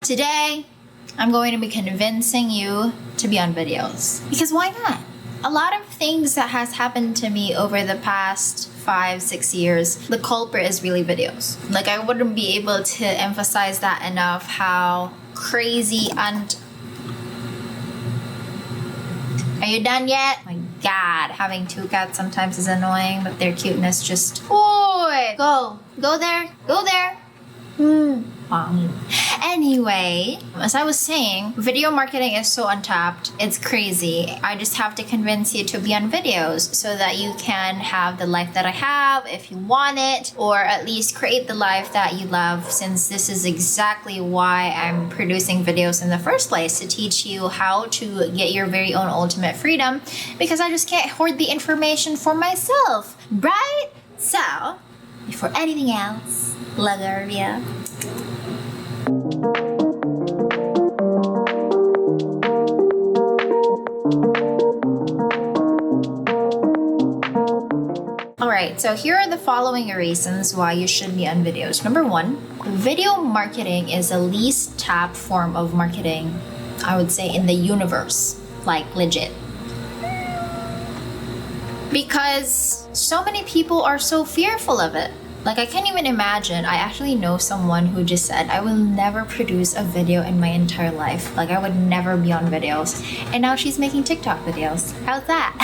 Today, I'm going to be convincing you to be on videos. Because why not? A lot of things that has happened to me over the past 5-6 years, the culprit is really videos. Like, I wouldn't be able to emphasize that enough, how crazy and... Are you done yet? My God, having 2 cats sometimes is annoying, but their cuteness just... Boy! Go there. Anyway, as I was saying, video marketing is so untapped. It's crazy. I just have to convince you to be on videos so that you can have the life that I have if you want it, or at least create the life that you love, since this is exactly why I'm producing videos in the first place, to teach you how to get your very own ultimate freedom, because I just can't hoard the information for myself, right? So, before anything else, LaGuardia. Alright, so here are the following reasons why you should be on videos. Number 1, video marketing is the least tapped form of marketing, I would say, in the universe. Like, legit. Because so many people are so fearful of it. Like, I can't even imagine. I actually know someone who just said, I will never produce a video in my entire life. Like, I would never be on videos. And now she's making TikTok videos. How's that?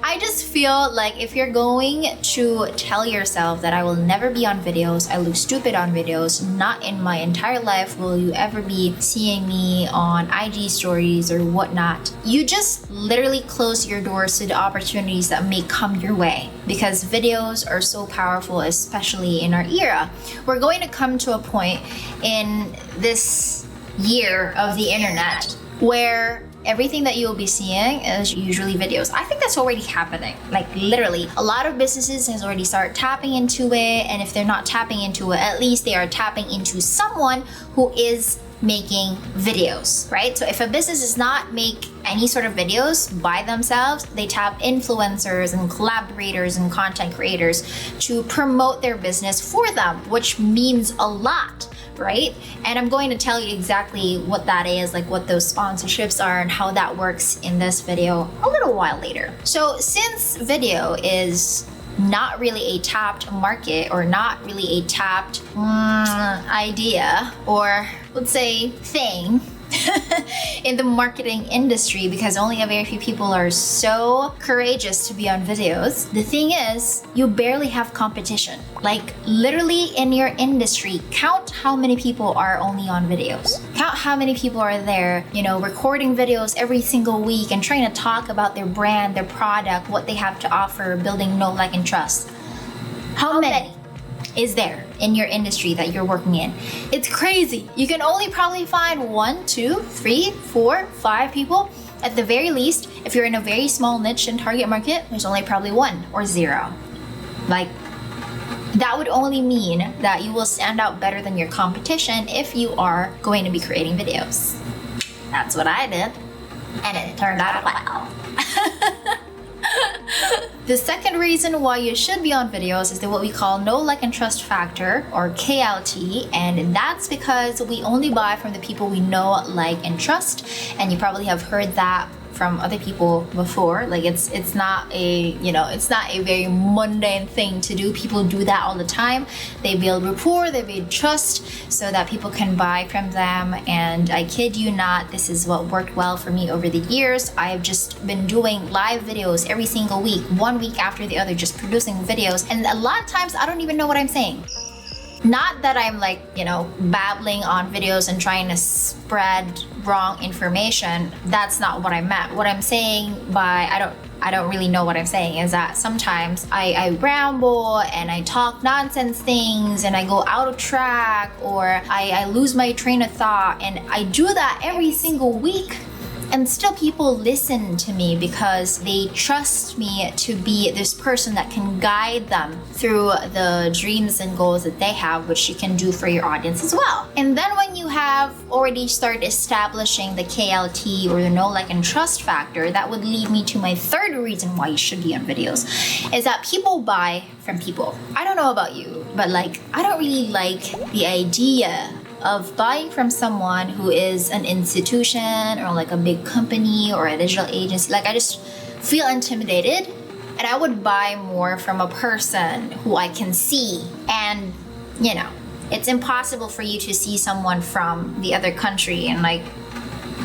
I just feel like if you're going to tell yourself that I will never be on videos, I look stupid on videos, not in my entire life will you ever be seeing me on IG stories or whatnot, you just literally close your doors to the opportunities that may come your way, because videos are so powerful, especially in our era. We're going to come to a point in this year of the internet where everything that you'll be seeing is usually videos. I think that's already happening. Like, literally, a lot of businesses has already started tapping into it, and if they're not tapping into it, at least they are tapping into someone who is making videos, right? So if a business does not make any sort of videos by themselves, they tap influencers and collaborators and content creators to promote their business for them, which means a lot, right? And I'm going to tell you exactly what that is, like what those sponsorships are and how that works in this video a little while later. So since video is not really a tapped market, or not really a tapped idea, or let's say thing in the marketing industry, because only a very few people are so courageous to be on videos, the thing is, you barely have competition. Like, literally in your industry, count how many people are only on videos. Count how many people are there, recording videos every single week and trying to talk about their brand, their product, what they have to offer, building know, like, and trust. How many is there in your industry that you're working in? It's crazy. You can only probably find 1, 2, 3, 4, 5 people at the very least. If you're in a very small niche and target market, there's only probably 1 or 0. Like, that would only mean that you will stand out better than your competition if you are going to be creating videos. That's what I did, and it turned out well. The second reason why you should be on videos is what we call know, like, and trust factor, or KLT, and that's because we only buy from the people we know, like, and trust. And you probably have heard that from other people before. Like, it's not a it's not a very mundane thing to do. People do that all the time. They build rapport, they build trust, so that people can buy from them. And I kid you not, this is what worked well for me over the years. I have just been doing live videos every single week, one week after the other, just producing videos, and a lot of times I don't even know what I'm saying. Not that I'm babbling on videos and trying to spread wrong information. That's not what I meant. What I'm saying by I don't really know what I'm saying is that sometimes I ramble and I talk nonsense things and I go out of track, or I lose my train of thought, and I do that every single week. And still people listen to me because they trust me to be this person that can guide them through the dreams and goals that they have, which you can do for your audience as well. And then when you have already started establishing the KLT, or the know, like, and trust factor, that would lead me to my third reason why you should be on videos, is that people buy from people. I don't know about you, but I don't really like the idea of buying from someone who is an institution or like a big company or a digital agency. Like I just feel intimidated, and I would buy more from a person who I can see. And you know, it's impossible for you to see someone from the other country and like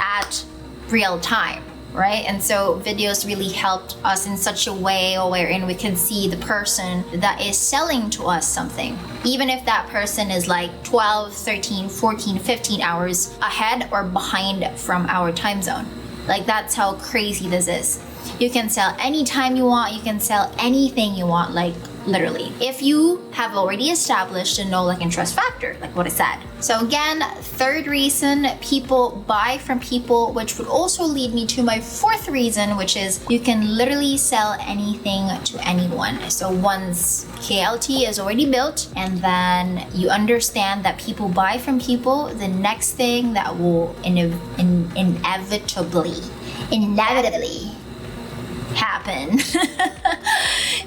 at real time, right? And so videos really helped us in such a way wherein we can see the person that is selling to us something, even if that person is like 12, 13, 14, 15 hours ahead or behind from our time zone. Like that's how crazy this is. You can sell anytime you want, you can sell anything you want, like literally, if you have already established a know, like, and trust factor, like what I said. So again, third reason, people buy from people, which would also lead me to my fourth reason, which is you can literally sell anything to anyone. So once KLT is already built and then you understand that people buy from people, the next thing that will inevitably happen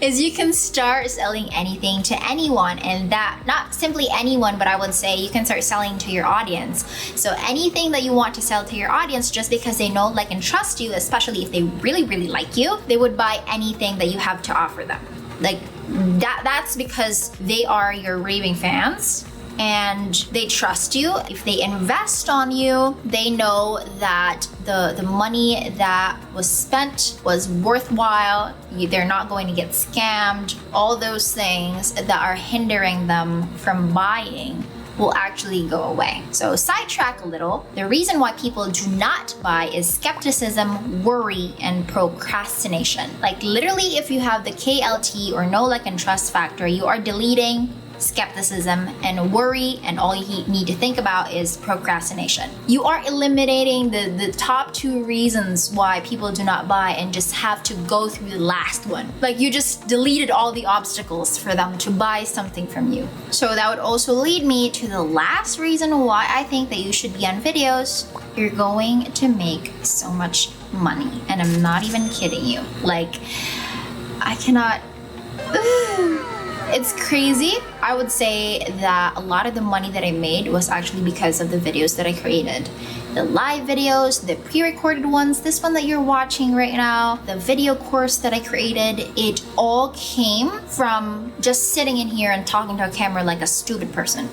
is you can start selling anything to anyone, and that not simply anyone, but I would say you can start selling to your audience. So anything that you want to sell to your audience, just because they know, like, and trust you, especially if they really like you, they would buy anything that you have to offer them. Like that's because they are your raving fans and they trust you. If they invest on you, they know that the money that was spent was worthwhile. They're not going to get scammed. All those things that are hindering them from buying will actually go away. So sidetrack a little. The reason why people do not buy is skepticism, worry, and procrastination. Like literally, if you have the KLT or know, like, and trust factor, you are deleting skepticism and worry, and all you need to think about is procrastination. You are eliminating the top two reasons why people do not buy and just have to go through the last one. Like you just deleted all the obstacles for them to buy something from you. So that would also lead me to the last reason why I think that you should be on videos. You're going to make so much money, and I'm not even kidding you. Like I cannot it's crazy. I would say that a lot of the money that I made was actually because of the videos that I created. The live videos, the pre-recorded ones, this one that you're watching right now, the video course that I created, it all came from just sitting in here and talking to a camera like a stupid person.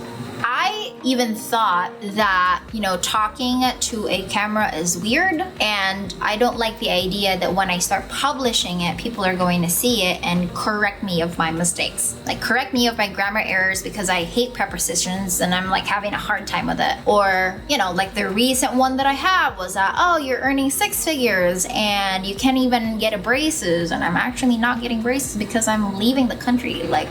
I even thought that, you know, talking to a camera is weird, and I don't like the idea that when I start publishing it, people are going to see it and correct me of my mistakes. Like correct me of my grammar errors because I hate prepositions and I'm like having a hard time with it. Or, you know, like the recent one that I had was that, oh, you're earning 6 figures and you can't even get a braces, and I'm actually not getting braces because I'm leaving the country. Like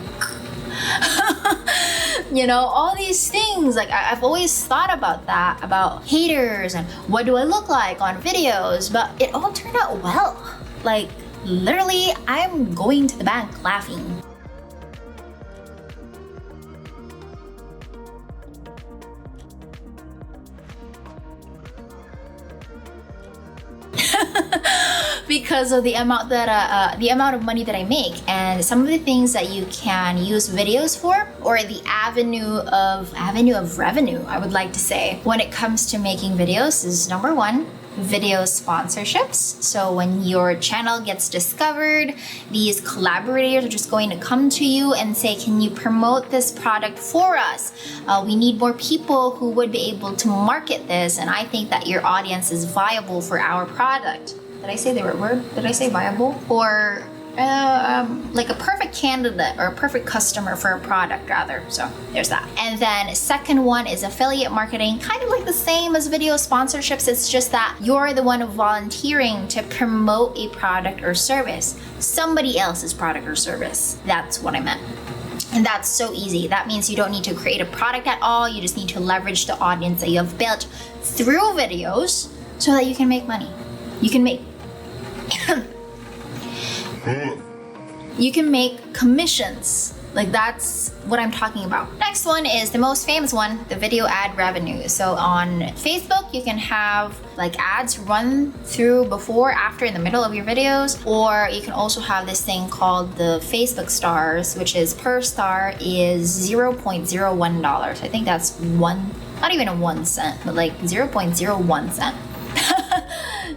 you know, all these things. Like I've always thought about that, about haters and what do I look like on videos, but it all turned out well. Like literally, I'm going to the bank laughing. Because of the amount of money that I make, and some of the things that you can use videos for, or the avenue of revenue, I would like to say, when it comes to making videos is number one, video sponsorships. So when your channel gets discovered, these collaborators are just going to come to you and say, can you promote this product for us? We need more people who would be able to market this, and I think that your audience is viable for our product. Did I say the right word? Did I say viable? Or like a perfect candidate or a perfect customer for a product rather. So there's that. And then second one is affiliate marketing, kind of like the same as video sponsorships. It's just that you're the one volunteering to promote a product or service, somebody else's product or service. That's what I meant. And that's so easy. That means you don't need to create a product at all. You just need to leverage the audience that you have built through videos so that you can make money. You can make commissions. Like that's what I'm talking about. Next one is the most famous one, the video ad revenue. So on Facebook, you can have like ads run through before, after, in the middle of your videos, or you can also have this thing called the Facebook stars, which is per star is $0.01. I think that's not even a 1 cent, but like 0.01 cent.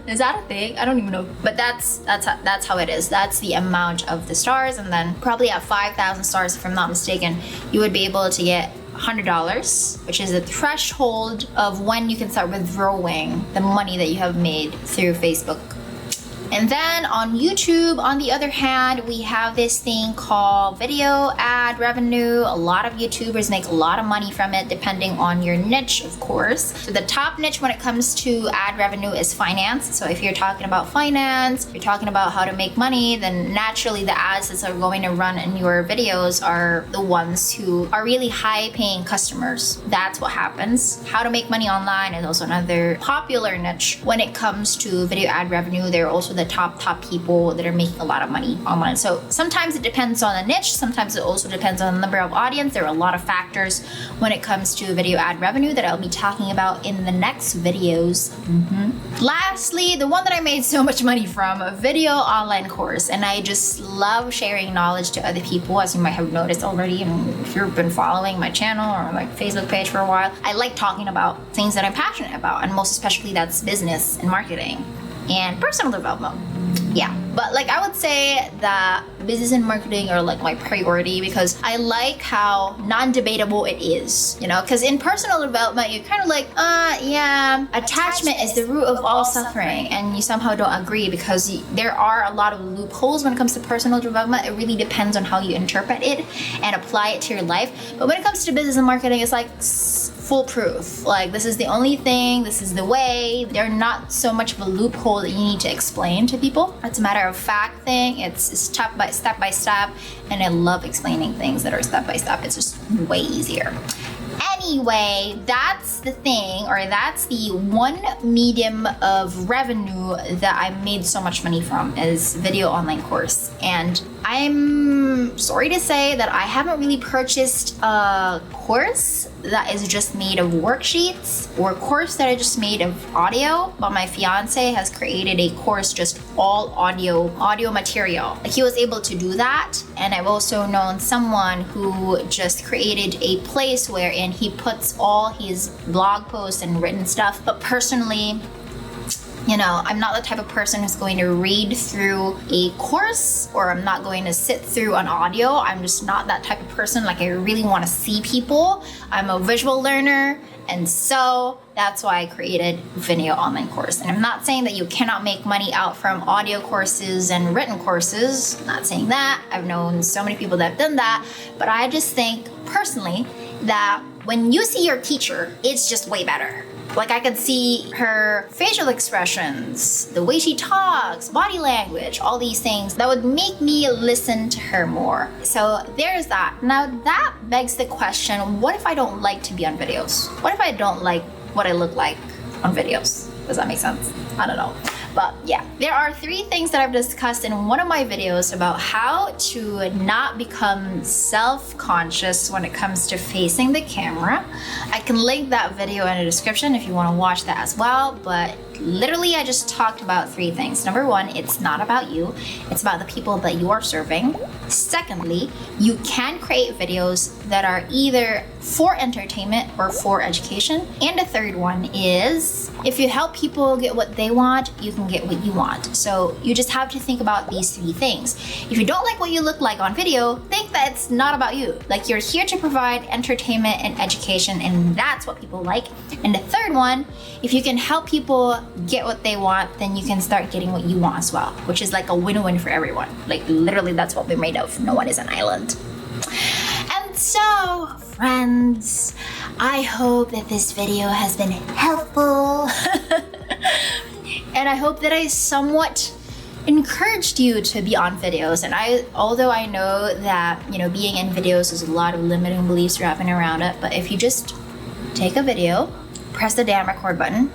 Is that a thing? I don't even know. But that's how it is. That's the amount of the stars, and then probably at 5,000 stars, if I'm not mistaken, you would be able to get $100, which is the threshold of when you can start withdrawing the money that you have made through Facebook. And then on YouTube, on the other hand, we have this thing called video ad revenue. A lot of YouTubers make a lot of money from it, depending on your niche, of course. So the top niche when it comes to ad revenue is finance. So if you're talking about finance, you're talking about how to make money, then naturally the ads that are going to run in your videos are the ones who are really high paying customers. That's what happens. How to make money online is also another popular niche. When it comes to video ad revenue, they're also the top people that are making a lot of money online. So sometimes it depends on the niche, sometimes it also depends on the number of audience. There are a lot of factors when it comes to video ad revenue that I'll be talking about in the next videos. Lastly, the one that I made so much money from, a video online course, and I just love sharing knowledge to other people, as you might have noticed already. And if you've been following my channel or like Facebook page for a while, I like talking about things that I'm passionate about, and most especially that's business and marketing and personal development. Yeah, but like I would say that business and marketing are like my priority, because I like how non-debatable it is, you know, because in personal development you're kind of like, yeah, attachment is the root of all suffering, and you somehow don't agree, because there are a lot of loopholes when it comes to personal development. It really depends on how you interpret it and apply it to your life. But when it comes to business and marketing, it's like foolproof. Like, this is the only thing, this is the way. They're not so much of a loophole that you need to explain to people. It's a matter of fact thing. It's step by step, and I love explaining things that are step by step. It's just way easier. Anyway, that's the thing, or that's the one medium of revenue that I made so much money from, is video online course. And I'm sorry to say that I haven't really purchased a course that is just made of worksheets, or a course that I just made of audio, but my fiance has created a course just all audio material. Like, he was able to do that. And I've also known someone who just created a place wherein he puts all his blog posts and written stuff. But personally, you know, I'm not the type of person who's going to read through a course, or I'm not going to sit through an audio. I'm just not that type of person. Like, I really want to see people. I'm a visual learner, and so that's why I created video online course. And I'm not saying that you cannot make money out from audio courses and written courses. I'm not saying that. I've known so many people that have done that, but I just think personally that when you see your teacher, it's just way better. Like, I could see her facial expressions, the way she talks, body language, all these things that would make me listen to her more. So there's that. Now that begs the question, what if I don't like to be on videos? What if I don't like what I look like on videos? Does that make sense? I don't know. But yeah, there are 3 things that I've discussed in one of my videos about how to not become self-conscious when it comes to facing the camera. I can link that video in the description if you want to watch that as well. But literally, I just talked about 3 things. Number 1, it's not about you. It's about the people that you are serving. Secondly, you can create videos that are either for entertainment or for education. And the third one is, if you help people get what they want, you can get what you want. So you just have to think about these 3 things. If you don't like what you look like on video, think that it's not about you. Like, you're here to provide entertainment and education, and that's what people like. And the third one, if you can help people get what they want, then you can start getting what you want as well, which is like a win-win for everyone. Like, literally, that's what we're made of. No one is an island. And so, friends, I hope that this video has been helpful. And I hope that I somewhat encouraged you to be on videos. And although I know that, you know, being in videos, there's a lot of limiting beliefs wrapping around it, but if you just take a video, press the damn record button,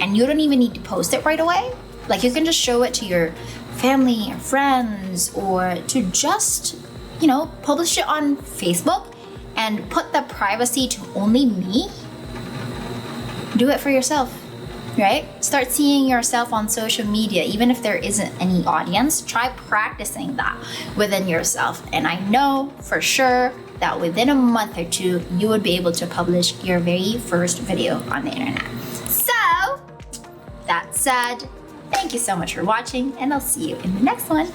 and you don't even need to post it right away. Like, you can just show it to your family or friends, or to just, you know, publish it on Facebook and put the privacy to only me. Do it for yourself, right? Start seeing yourself on social media, even if there isn't any audience. Try practicing that within yourself. And I know for sure that within a month or two, you would be able to publish your very first video on the internet. So, that said, thank you so much for watching, and I'll see you in the next one.